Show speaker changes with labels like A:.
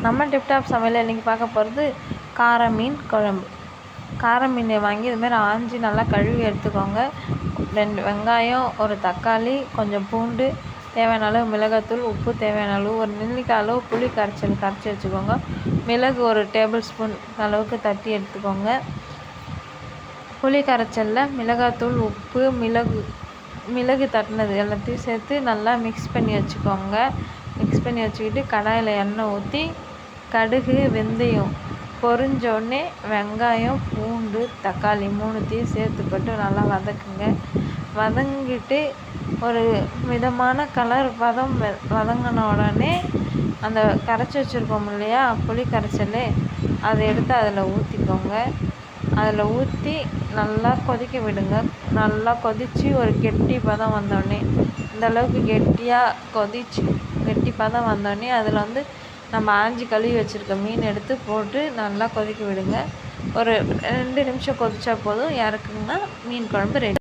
A: நம்ம டிப்டாப் சமையல் இன்றைக்கி பார்க்க போகிறது கார மீன் குழம்பு. கார மீனை வாங்கி இதுமாதிரி ஆஞ்சி நல்லா கழுவி எடுத்துக்கோங்க. 2 வெங்காயம், ஒரு தக்காளி, கொஞ்சம் பூண்டு, தேவையான அளவு மிளகாத்தூள், உப்பு தேவையான அளவு, ஒரு நெல்லிக்காய் அளவு புளி கரைச்சி வச்சுக்கோங்க. மிளகு ஒரு டேபிள் ஸ்பூன் அளவுக்கு தட்டி எடுத்துக்கோங்க. புளி கரைச்சலில் மிளகாத்தூள், உப்பு, மிளகு தட்டினது எல்லாத்தையும் சேர்த்து நல்லா மிக்ஸ் பண்ணி வச்சுக்கோங்க. மிக்ஸ் பண்ணி வச்சுக்கிட்டு கடாயில் எண்ணெய் ஊற்றி கடுகு, வெந்தயம் பொரிஞ்சோடனே வெங்காயம், பூண்டு, தக்காளி 3த்தையும் சேர்த்து போட்டு நல்லா வதக்குங்க. வதங்கிட்டு ஒரு மிதமான கலர் வதங்கின உடனே அந்த கரைச்சி வச்சுருக்கோம் இல்லையா புளி கரைச்சல், அதை எடுத்து அதில் ஊற்றிக்கோங்க. அதில் ஊற்றி நல்லா கொதிக்க விடுங்க. நல்லா கொதித்து ஒரு கெட்டி பதம் வந்தோடனே, இந்தளவுக்கு கெட்டி பதம் வந்தோடனே அதில் நம்ம ஆஞ்சி கழுவி வச்சுருக்க மீன் எடுத்து போட்டு நல்லா கொதிக்க விடுங்க. ஒரு 2 நிமிஷம் கொதித்தா போதும், இறக்குங்கன்னா மீன் குழம்பு ரெடி.